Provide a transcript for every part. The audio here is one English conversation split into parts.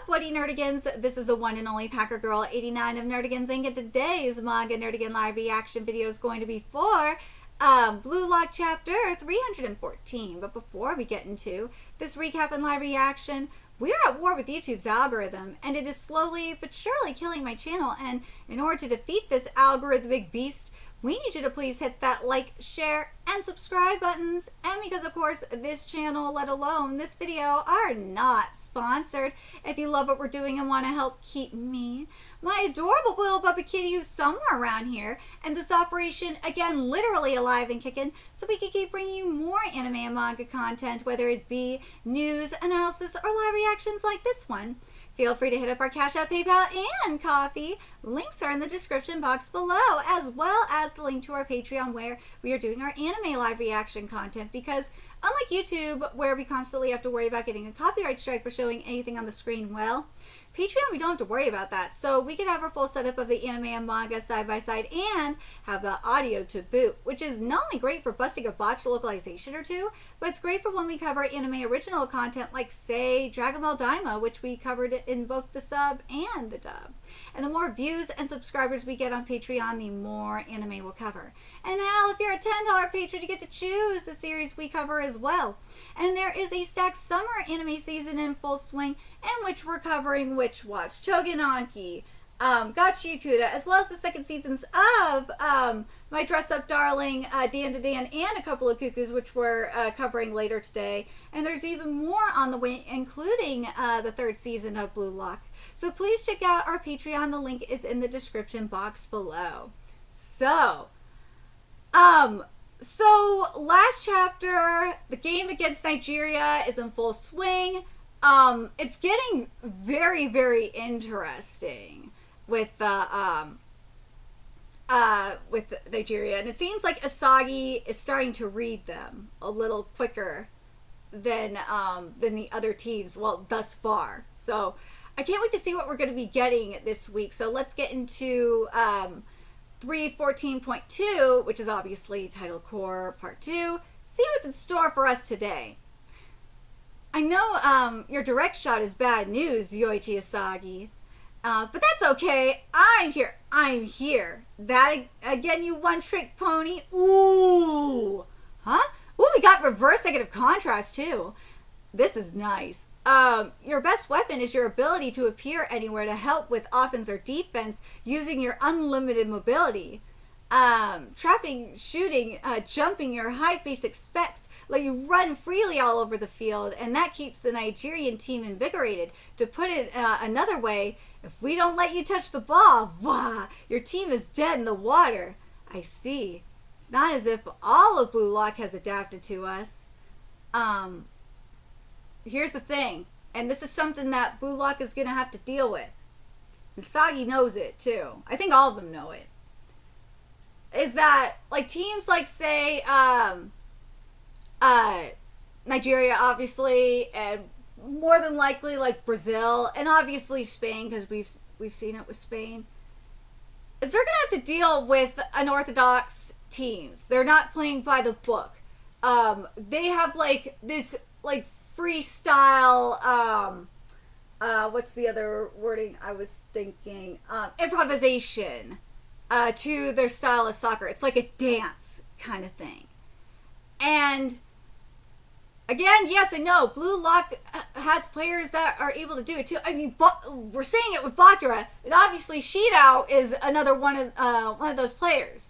Woody Nerdigans. This is the one and only Packer Girl 89 of Nerdigans Inc. And today's Manga Nerdigan live reaction video is going to be for Blue Lock Chapter 314. But before we get into this recap and live reaction, we're at war with YouTube's algorithm, and it is slowly but surely killing my channel. And in order to defeat this algorithmic beast, we need you to please hit that like, share, and subscribe buttons. And because, of course, this channel, let alone this video, are not sponsored. If you love what we're doing and want to help keep me, my adorable little puppy kitty who's somewhere around here, and this operation, again, literally alive and kicking, so we can keep bringing you more anime and manga content, whether it be news, analysis, or live reactions like this one. Feel free to hit up our Cash App, PayPal, and Coffee. Links are in the description box below, as well as the link to our Patreon where we are doing our anime live reaction content. Because unlike YouTube, where we constantly have to worry about getting a copyright strike for showing anything on the screen, well, Patreon, we don't have to worry about that. So we can have our full setup of the anime and manga side by side and have the audio to boot, which is not only great for busting a botched localization or two, but it's great for when we cover anime original content like, say, Dragon Ball Daima, which we covered in both the sub and the dub. And the more views and subscribers we get on Patreon, the more anime we'll cover. And hell, if you're a $10 patron, you get to choose the series we cover as well. And there is a stacked summer anime season in full swing, in which we're covering Witch Watch, Chogananki, Gachi Yakuta, as well as the second seasons of My Dress Up Darling, Dan to Dan, and a couple of cuckoos, which we're covering later today. And there's even more on the way, including the third season of Blue Lock. So please check out our Patreon. The link is in the description box below. So last chapter, the game against Nigeria is in full swing. It's getting very, very interesting with Nigeria, and it seems like Asagi is starting to read them a little quicker than the other teams. Well, thus far. So I can't wait to see what we're going to be getting this week. So let's get into 314.2, which is obviously Title Core Part 2. See what's in store for us today. I know your direct shot is bad news, Yoichi Asagi. But that's okay. I'm here. I'm here. That, again, you one-trick pony. Ooh. Huh? Ooh, we got reverse negative contrast, too. This is nice. Your best weapon is your ability to appear anywhere to help with offense or defense using your unlimited mobility. Trapping, shooting, jumping, your high basic specs let you run freely all over the field, and that keeps the Nigerian team invigorated. To put it another way, if we don't let you touch the ball, wah, your team is dead in the water. I see. It's not as if all of Blue Lock has adapted to us. Here's the thing, and this is something that Blue Lock is going to have to deal with. And Sagi knows it, too. I think all of them know it. Is that, like, teams like, say, Nigeria, obviously, and more than likely, like, Brazil, and obviously Spain, because we've seen it with Spain, is they're going to have to deal with unorthodox teams. They're not playing by the book. They have, like, this, like, freestyle, what's the other wording I was thinking? Improvisation to their style of soccer. It's like a dance kind of thing. And again, yes, I know Blue Lock has players that are able to do it too. I mean, we're saying it with Bakura, and obviously Shidao is another one of those players.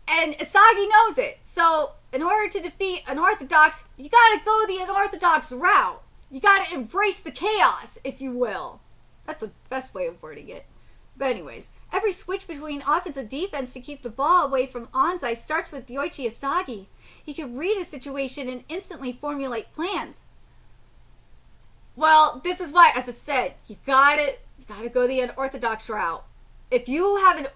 And Asagi knows it. So in order to defeat unorthodox, you gotta go the unorthodox route. You gotta embrace the chaos, if you will. That's the best way of wording it. But anyways, every switch between offense and defense to keep the ball away from Onzai starts with Yoichi Asagi. He can read a situation and instantly formulate plans. Well, this is why, as I said, you gotta go the unorthodox route. If you have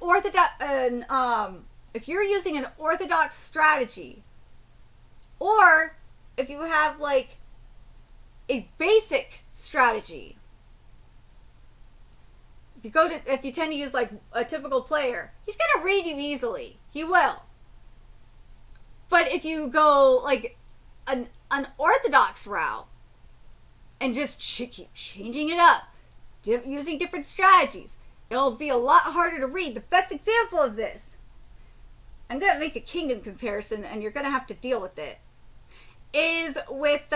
if you're using an orthodox strategy, or if you have like a basic strategy, if you tend to use like a typical player, he's gonna read you easily. He will. But if you go like an unorthodox route, and just keep changing it up, using different strategies. It'll be a lot harder to read. The best example of this, I'm going to make a kingdom comparison, and you're going to have to deal with it, is with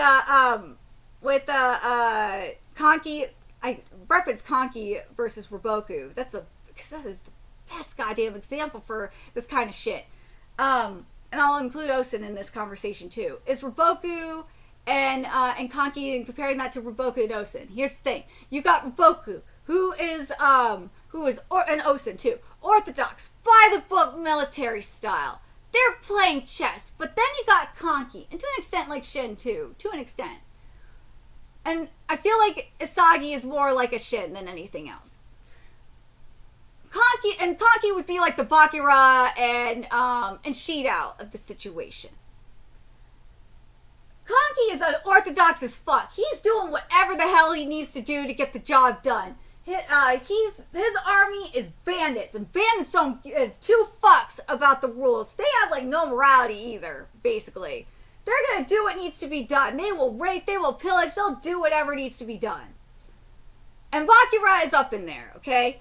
Conky. I reference Conky versus Roboku. Because that is the best goddamn example for this kind of shit. And I'll include Osen in this conversation too. Is Roboku and Conky, and comparing that to Roboku and Osen. Here's the thing: you got Roboku, who is and Osen too, orthodox, by the book military style. They're playing chess, but then you got Conky, and to an extent like Shin too, to an extent. And I feel like Isagi is more like a Shin than anything else. Conky would be like the Bakura and Shidao of the situation. Conky is unorthodox as fuck. He's doing whatever the hell he needs to do to get the job done. His army is bandits, and bandits don't give two fucks about the rules. They have like no morality either, basically. They're gonna do what needs to be done. They will rape, they will pillage, they'll do whatever needs to be done. And Bakura is up in there, okay?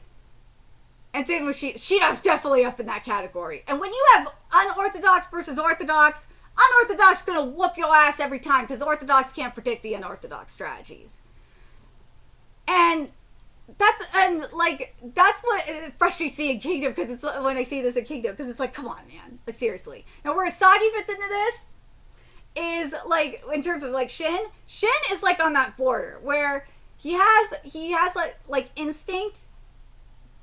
And same with Shida's definitely up in that category. And when you have unorthodox versus orthodox, unorthodox gonna whoop your ass every time, because orthodox can't predict the unorthodox strategies. And that's what frustrates me in Kingdom, because it's when I see this in Kingdom, because it's like, come on, man, like seriously. Now where Asagi fits into this is like, in terms of like Shin is like on that border where he has like instinct,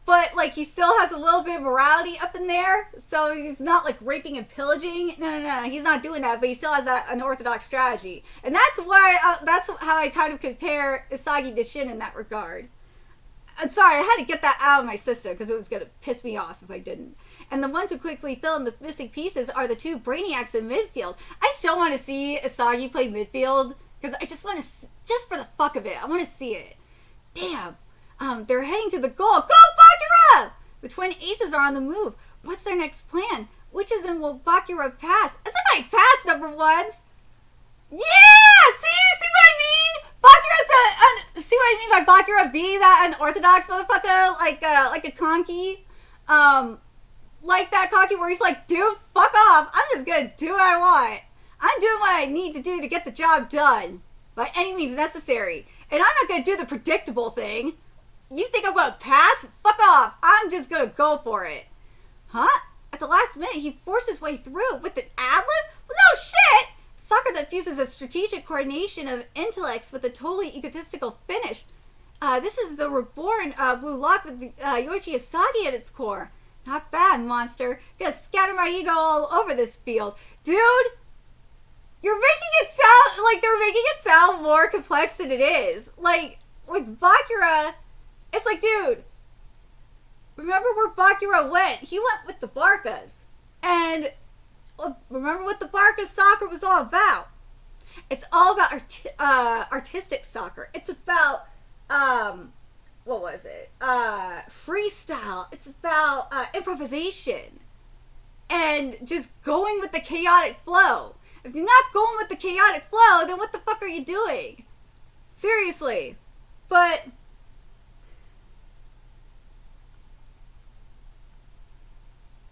but like he still has a little bit of morality up in there, so he's not like raping and pillaging. No, he's not doing that, but he still has that unorthodox strategy, and that's why that's how I kind of compare Isagi to Shin in that regard. I'm sorry, I had to get that out of my system because it was going to piss me off if I didn't. And the ones who quickly fill in the missing pieces are the two brainiacs in midfield. I still want to see Isagi play midfield because I just want to, just for the fuck of it, I want to see it. Damn. They're heading to the goal. Go, Bakura! The twin aces are on the move. What's their next plan? Which of them will Bakura pass? As if I passed number ones. Yeah! See what I mean? Bakura's see what I mean by Bakura being that unorthodox motherfucker, like a Conky, like that Conky where he's like, dude, fuck off. I'm just gonna do what I want. I'm doing what I need to do to get the job done by any means necessary, and I'm not gonna do the predictable thing. You think I'm gonna pass? Fuck off. I'm just gonna go for it. Huh? At the last minute, he forced his way through with an ad-lib? Well, no shit! Soccer that fuses a strategic coordination of intellects with a totally egotistical finish. This is the reborn Blue Lock with Yoichi Asagi at its core. Not bad, monster. Gonna scatter my ego all over this field. Dude, you're making it sound like they're making it sound more complex than it is. Like, with Bakura, it's like, dude, remember where Bakura went? He went with the Barkas. And remember what the Barkas soccer was all about. It's all about artistic soccer. It's about, what was it? Freestyle. It's about improvisation. And just going with the chaotic flow. If you're not going with the chaotic flow, then what the fuck are you doing? Seriously. But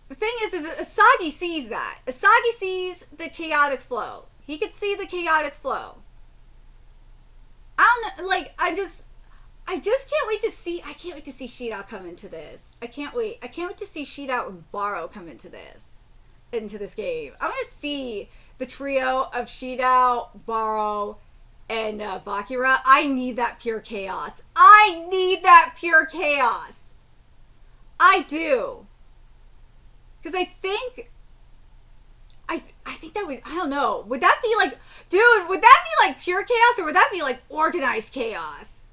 the thing is Asagi sees that. Asagi sees the chaotic flow. He could see the chaotic flow. I don't know, like, I just can't wait to see Shidao come into this. I can't wait to see Shidao and Baro come into this game. I want to see the trio of Shidao, Baro, and Bakura. I need that pure chaos. I do. Because I think that would, I don't know, would that be like, dude, would that be like pure chaos, or would that be like organized chaos?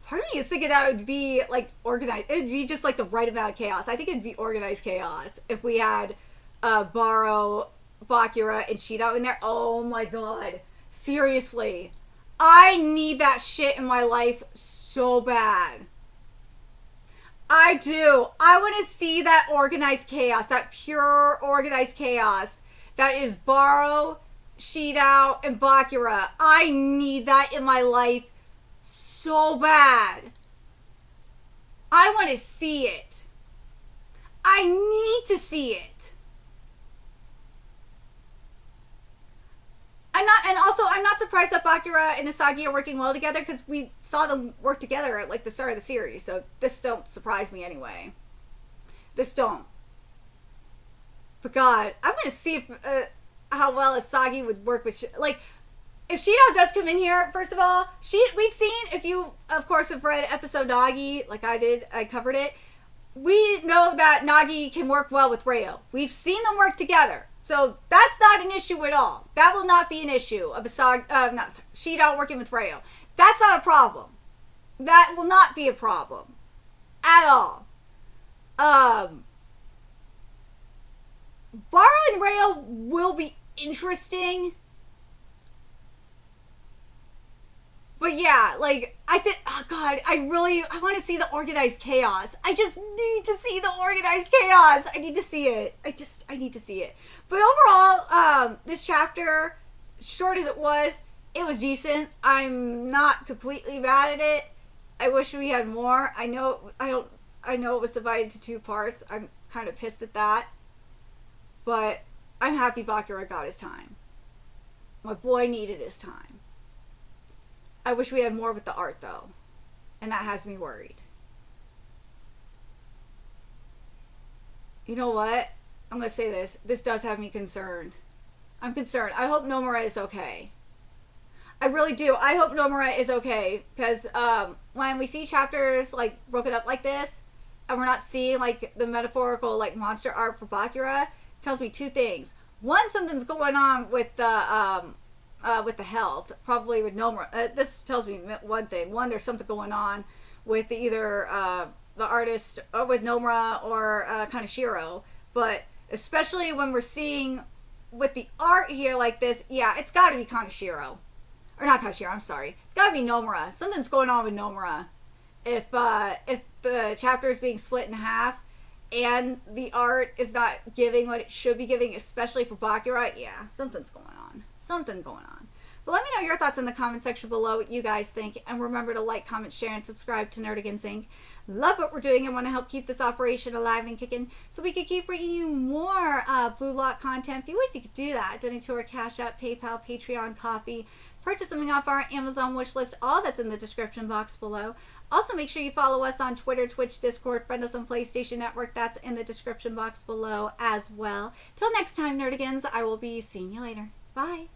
Part of me is thinking that would be like organized, it would be just like the right amount of chaos. I think it would be organized chaos if we had Baro, Bakura, and Shidao in there. Oh my god. Seriously. I need that shit in my life so bad. I do. I want to see that organized chaos, that pure organized chaos that is Baro, Shidao and Bakura. I need that in my life so bad. I want to see it. I need to see it. I'm not surprised that Bakura and Asagi are working well together because we saw them work together at like the start of the series. So this don't surprise me anyway. This don't. But God, I want to see if how well Asagi would work with like if Shidao does come in here. First of all, we've seen, if you of course have read episode Nagi like I did, I covered it. We know that Nagi can work well with Ryo. We've seen them work together. So that's not an issue at all. That will not be an issue of Shidao working with Ryo. That's not a problem. That will not be a problem at all. Baro and Ryo will be interesting. But yeah, like, I think, oh God, I want to see the organized chaos. I just need to see the organized chaos. I need to see it. I need to see it. But overall, this chapter, short as it was decent. I'm not completely mad at it. I wish we had more. I know it was divided into 2 parts. I'm kind of pissed at that. But I'm happy Bakura got his time. My boy needed his time. I wish we had more with the art, though. And that has me worried. You know what? I'm going to say this. This does have me concerned. I'm concerned. I hope Nomura is okay. I really do. I hope Nomura is okay. Because when we see chapters like broken up like this, and we're not seeing like the metaphorical like monster art for Bakura, it tells me 2 things. One, something's going on with the health, probably with Nomura. This tells me 1 thing. 1, there's something going on with either the artist or with Nomura or Kaneshiro. But especially when we're seeing with the art here like this, yeah, it's got to be Kaneshiro. Or not Kaneshiro, I'm sorry. It's got to be Nomura. Something's going on with Nomura. If the chapter is being split in half and the art is not giving what it should be giving, especially for Bakura, yeah, something's going on. Something going on. But let me know your thoughts in the comment section below, what you guys think. And remember to like, comment, share, and subscribe to Nerdigans Inc. Love what we're doing and want to help keep this operation alive and kicking so we can keep bringing you more Blue Lock content. A few ways you could do that. Donate to our Cash App, PayPal, Patreon, Coffee. Purchase something off our Amazon wish list. All that's in the description box below. Also, make sure you follow us on Twitter, Twitch, Discord, friend us on PlayStation Network. That's in the description box below as well. Till next time, Nerdigans, I will be seeing you later. Bye.